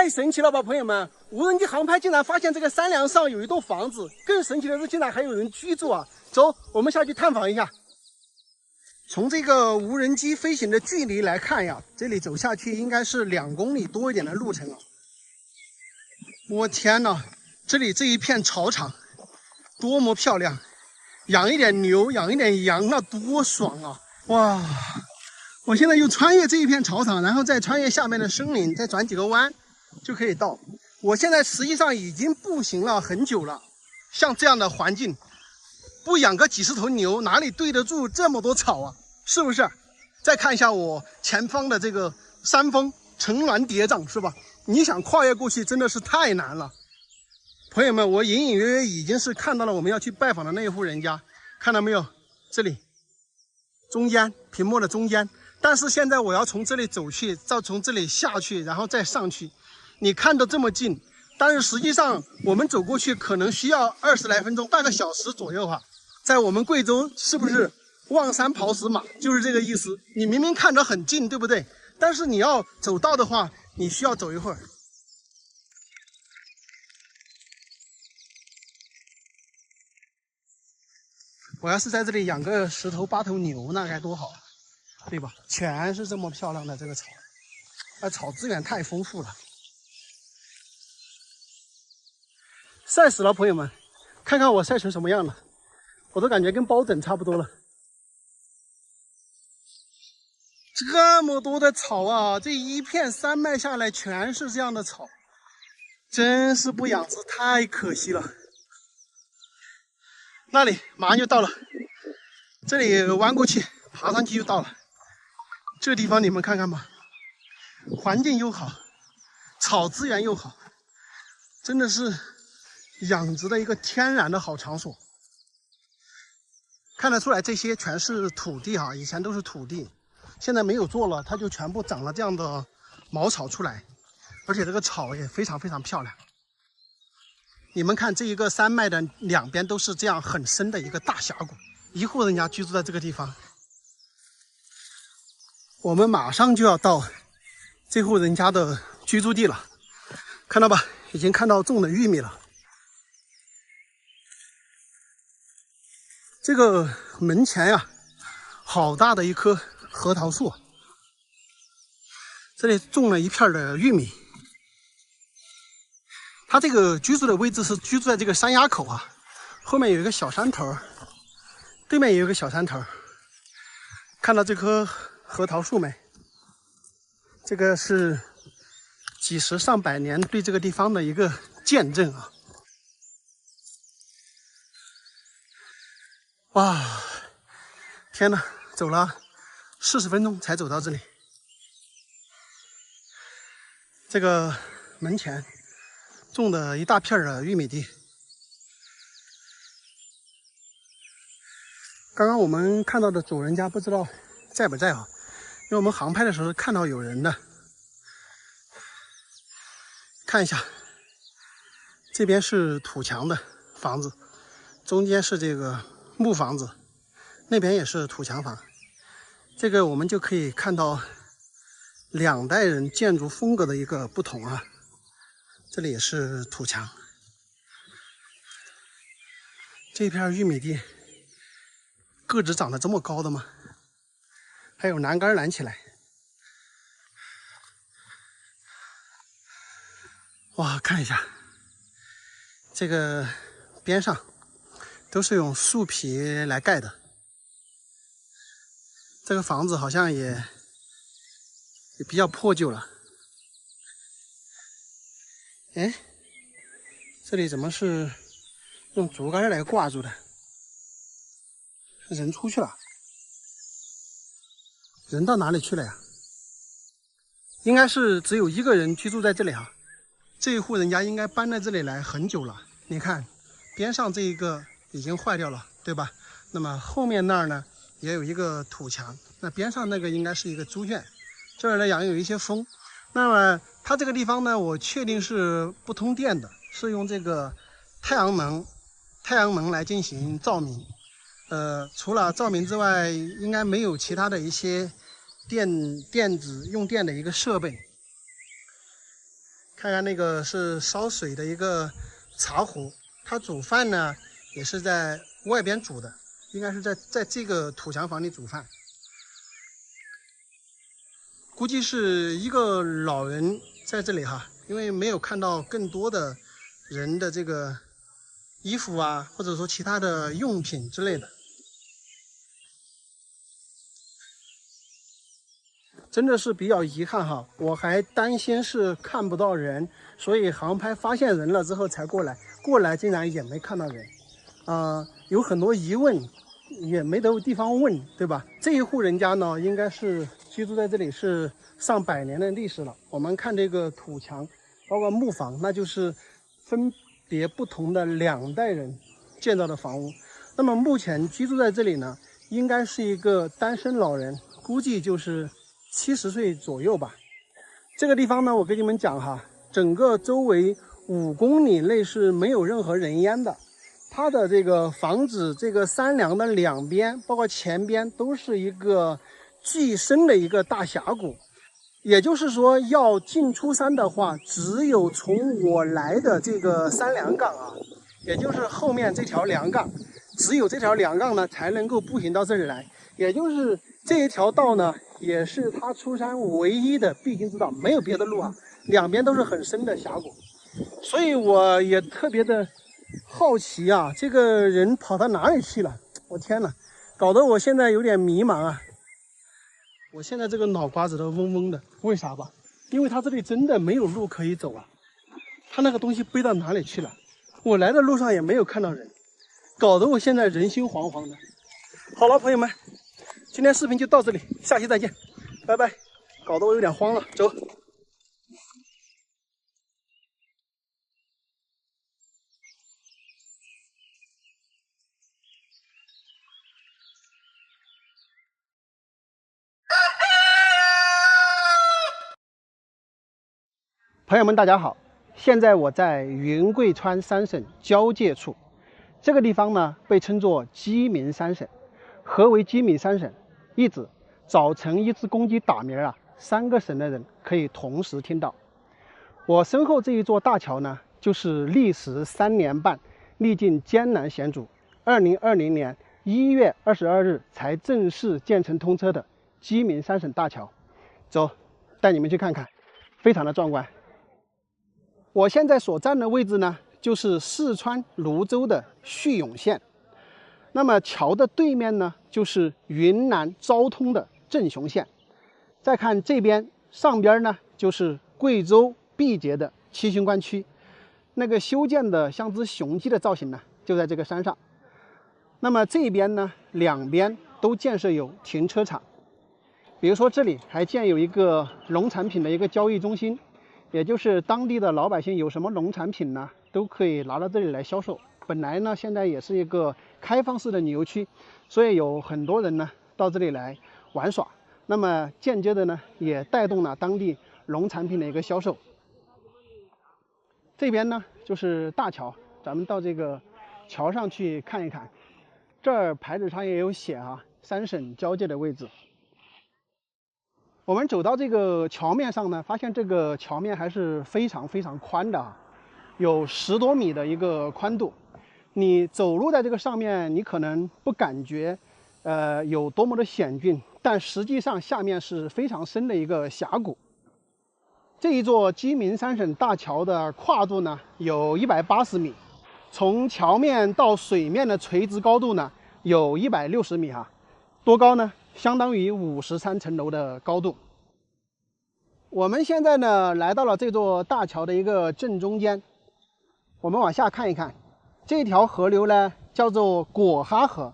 太神奇了吧，朋友们！无人机航拍竟然发现这个山梁上有一栋房子，更神奇的是，竟然还有人居住啊！走，我们下去探访一下。从这个无人机飞行的距离来看呀，这里走下去应该是2公里多一点的路程啊！我天哪，这里这一片草场多么漂亮！养一点牛，养一点羊，那多爽啊！哇！我现在又穿越这一片草场，然后再穿越下面的森林，再转几个弯，就可以到。我现在实际上已经步行了很久了，像这样的环境，不养个几十头牛，哪里对得住这么多草啊？是不是？再看一下我前方的这个山峰，层峦叠嶂，是吧？你想跨越过去，真的是太难了。朋友们，我隐隐约约已经是看到了我们要去拜访的那一户人家，看到没有？这里，中间屏幕的中间。但是现在我要从这里走去，再从这里下去，然后再上去。你看得这么近，但是实际上我们走过去可能需要20来分钟，半个小时左右哈。在我们贵州是不是望山跑死马？就是这个意思。你明明看着很近，对不对？但是你要走到的话，你需要走一会儿。我要是在这里养个10头8头牛，那该多好啊！对吧？全是这么漂亮的这个草，草资源太丰富了，晒死了，朋友们，看看我晒成什么样了，我都感觉跟包拯差不多了。这么多的草啊，这一片山脉下来全是这样的草，真是不养殖太可惜了。那里马上就到了，这里弯过去，爬上去就到了。这个地方你们看看吧，环境又好，草资源又好，真的是养殖的一个天然的好场所。看得出来，这些全是土地哈，以前都是土地，现在没有做了，它就全部长了这样的茅草出来，而且这个草也非常非常漂亮。你们看，这一个山脉的两边都是这样很深的一个大峡谷，一户人家居住在这个地方。我们马上就要到这户人家的居住地了，看到吧？已经看到种的玉米了。这个门前呀，好大的一棵核桃树，这里种了一片的玉米。他这个居住的位置是居住在这个山崖口啊，后面有一个小山头，对面也有一个小山头。看到这棵核桃树没？这个是几十上百年对这个地方的一个见证啊！哇，天哪，走了40分钟才走到这里。这个门前种的一大片的玉米地。刚刚我们看到的主人家不知道在不在啊？因为我们航拍的时候看到有人的。看一下，这边是土墙的房子，中间是这个木房子，那边也是土墙房。这个我们就可以看到2代人建筑风格的一个不同啊。这里也是土墙。这片玉米地个子长得这么高的吗？还有栏杆拦起来。哇，看一下，这个边上都是用树皮来盖的。这个房子好像也比较破旧了。哎，这里怎么是用竹竿来挂住的？人出去了，人到哪里去了呀？应该是只有1个人居住在这里啊。这一户人家应该搬在这里来很久了。你看，边上这一个已经坏掉了，对吧？那么后面那儿呢，也有一个土墙。那边上那个应该是一个猪圈，这儿呢养有一些蜂。那么它这个地方呢，我确定是不通电的，是用这个太阳能来进行照明。除了照明之外，应该没有其他的一些电子用电的一个设备。看看那个是烧水的一个茶壶，它煮饭呢也是在外边煮的，应该是在这个土墙房里煮饭。估计是一个老人在这里哈，因为没有看到更多的人的这个衣服啊，或者说其他的用品之类的。真的是比较遗憾哈，我还担心是看不到人，所以航拍发现人了之后才过来竟然也没看到人，有很多疑问，也没得地方问，对吧？这一户人家呢，应该是居住在这里是上百年的历史了。我们看这个土墙，包括木房，那就是分别不同的2代人建造的房屋。那么目前居住在这里呢，应该是一个单身老人，估计就是70岁左右吧。这个地方呢，我跟你们讲哈，整个周围5公里内是没有任何人烟的。它的这个房子，这个山梁的2边，包括前边，都是一个巨深的一个大峡谷。也就是说，要进出山的话，只有从我来的这个山梁杠啊，也就是后面这条梁杠，只有这条梁杠呢，才能够步行到这里来。也就是这一条道呢，也是他出山唯一的必经之道，没有别的路啊，2边都是很深的峡谷。所以我也特别的好奇啊，这个人跑到哪里去了？我天哪，搞得我现在有点迷茫啊！我现在这个脑瓜子都嗡嗡的，为啥吧？因为他这里真的没有路可以走啊，他那个东西背到哪里去了？我来的路上也没有看到人，搞得我现在人心惶惶的。好了，朋友们，今天视频就到这里，下期再见，拜拜。搞得我有点慌了，走。朋友们，大家好！现在我在云贵川3省交界处，这个地方呢被称作鸡鸣3省。何为鸡鸣3省？意指早晨一只公鸡打鸣啊，3个省的人可以同时听到。我身后这一座大桥呢，就是历时3年半，历尽艰难险阻，2020年1月22日才正式建成通车的鸡鸣3省大桥。走，带你们去看看，非常的壮观。我现在所站的位置呢，就是四川泸州的叙永县。那么桥的对面呢，就是云南昭通的镇雄县。再看这边上边呢，就是贵州毕节的七星关区。那个修建的像只雄鸡的造型呢，就在这个山上。那么这边呢，2边都建设有停车场。比如说这里还建有一个农产品的一个交易中心。也就是当地的老百姓有什么农产品呢，都可以拿到这里来销售。本来呢，现在也是一个开放式的旅游区，所以有很多人呢到这里来玩耍。那么间接的呢，也带动了当地农产品的一个销售。这边呢就是大桥，咱们到这个桥上去看一看。这儿牌子上也有写啊，3省交界的位置。我们走到这个桥面上呢，发现这个桥面还是非常宽的啊，有10多米的一个宽度。你走路在这个上面，你可能不感觉有多么的险峻，但实际上下面是非常深的一个峡谷。这一座鸡鸣3省大桥的跨度呢有180米，从桥面到水面的垂直高度呢有160米哈，多高呢？相当于53层楼的高度。我们现在呢来到了这座大桥的一个正中间，我们往下看一看，这条河流呢叫做果哈河，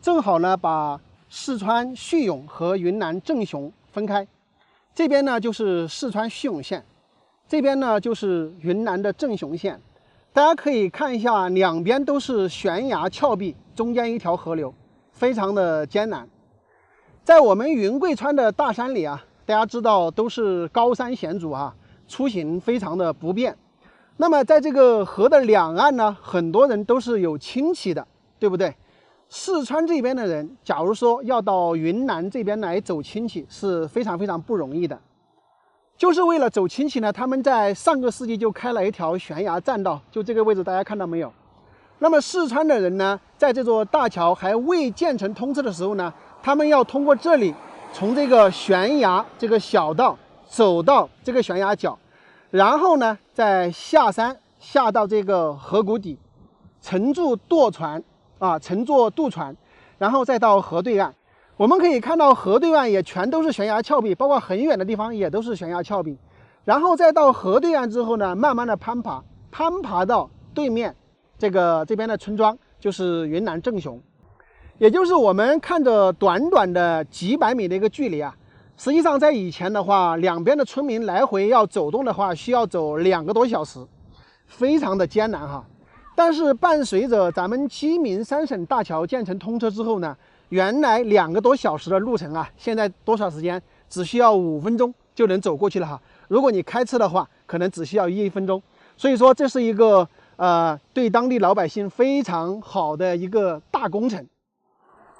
正好呢把四川叙永和云南镇雄分开。这边呢就是四川叙永县，这边呢就是云南的镇雄县。大家可以看一下，两边都是悬崖峭壁，中间一条河流，非常的艰难。在我们云贵川的大山里啊，大家知道都是高山险阻啊，出行非常的不便。那么在这个河的两岸呢，很多人都是有亲戚的，对不对？四川这边的人，假如说要到云南这边来走亲戚，是非常不容易的。就是为了走亲戚呢，他们在上个世纪就开了一条悬崖栈道，就这个位置，大家看到没有？那么四川的人呢，在这座大桥还未建成通车的时候呢，他们要通过这里，从这个悬崖这个小道走到这个悬崖角，然后呢再下山下到这个河谷底，乘坐渡船，然后再到河对岸。我们可以看到河对岸也全都是悬崖峭壁，包括很远的地方也都是悬崖峭壁。然后再到河对岸之后呢，慢慢的攀爬到对面这边的村庄，就是云南正雄。也就是我们看着短短的几百米的一个距离啊，实际上在以前的话，两边的村民来回要走动的话，需要走2个多小时，非常的艰难哈。但是伴随着咱们鸡鸣三省大桥建成通车之后呢，原来2个多小时的路程啊，现在多少时间？只需要5分钟就能走过去了哈。如果你开车的话，可能只需要1分钟。所以说这是一个对当地老百姓非常好的一个大工程。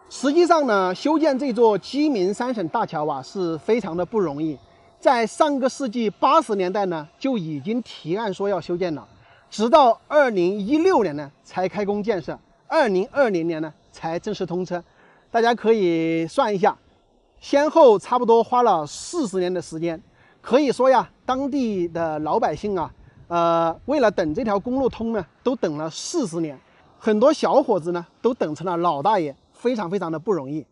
实际上呢，修建这座鸡鸣三省大桥啊是非常的不容易。在上个世纪80年代呢，就已经提案说要修建了，直到2016年呢才开工建设，2020年呢才正式通车。大家可以算一下，先后差不多花了40年的时间。可以说呀，当地的老百姓啊，为了等这条公路通呢，都等了40年。很多小伙子呢，都等成了老大爷，非常非常的不容易。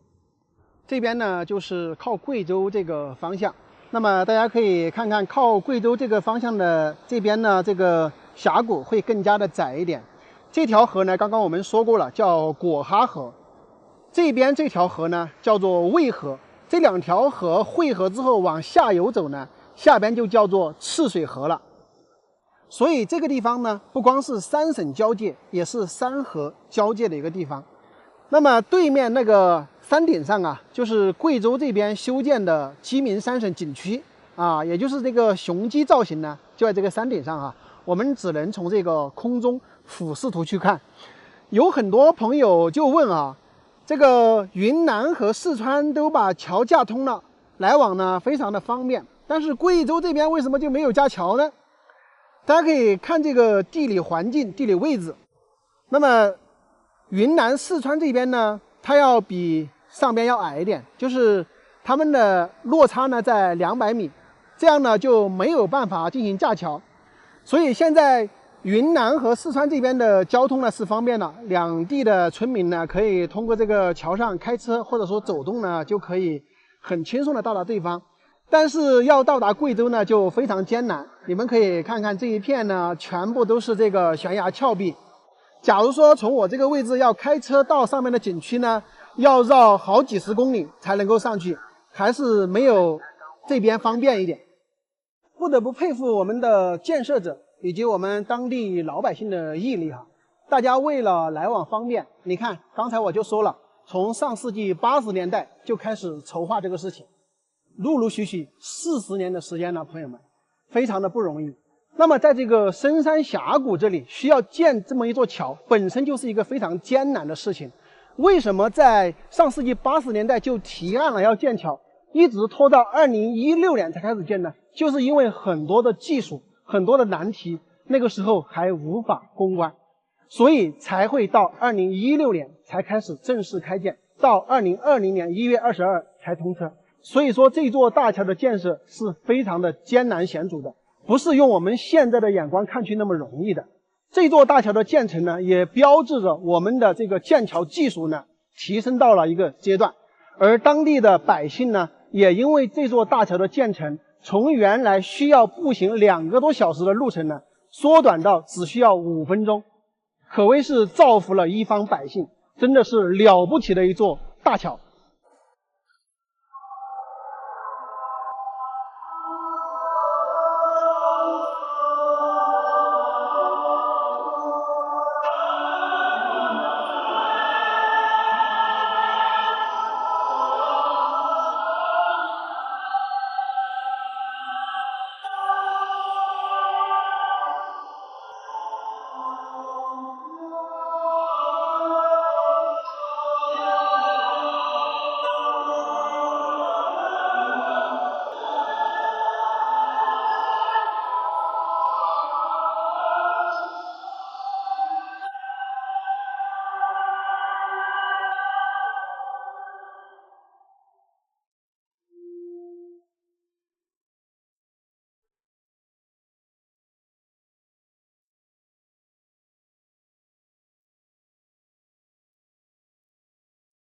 这边呢，就是靠贵州这个方向。那么大家可以看看，靠贵州这个方向的这边呢，这个峡谷会更加的窄一点。这条河呢，刚刚我们说过了，叫果哈河。这边这条河呢叫做渭河，这2条河汇合之后往下游走呢，下边就叫做赤水河了。所以这个地方呢，不光是3省交界，也是3河交界的一个地方。那么对面那个山顶上啊，就是贵州这边修建的鸡鸣三省景区啊，也就是这个雄鸡造型呢，就在这个山顶上啊。我们只能从这个空中俯视图去看。有很多朋友就问啊，这个云南和四川都把桥架通了，来往呢非常的方便，但是贵州这边为什么就没有架桥呢？大家可以看这个地理环境、地理位置。那么云南、四川这边呢，它要比上边要矮一点，就是它们的落差呢在200米，这样呢就没有办法进行架桥。所以现在云南和四川这边的交通呢是方便了，两地的村民呢可以通过这个桥上开车或者说走动呢，就可以很轻松的到达对方。但是要到达贵州呢就非常艰难。你们可以看看这一片呢，全部都是这个悬崖峭壁。假如说从我这个位置要开车到上面的景区呢，要绕好几十公里才能够上去，还是没有这边方便一点。不得不佩服我们的建设者以及我们当地老百姓的毅力哈。大家为了来往方便，你看刚才我就说了，从上世纪80年代就开始筹划这个事情，陆陆续续40年的时间了，朋友们，非常的不容易。那么在这个深山峡谷这里需要建这么一座桥，本身就是一个非常艰难的事情。为什么在上世纪80年代就提案了要建桥，一直拖到2016年才开始建呢？就是因为很多的技术、很多的难题，那个时候还无法攻关，所以才会到2016年才开始正式开建，到2020年1月22日才通车。所以说这座大桥的建设是非常的艰难险阻的，不是用我们现在的眼光看去那么容易的。这座大桥的建成呢，也标志着我们的这个建桥技术呢提升到了一个阶段，而当地的百姓呢，也因为这座大桥的建成，从原来需要步行2个多小时的路程呢，缩短到只需要5分钟，可谓是造福了一方百姓，真的是了不起的一座大桥。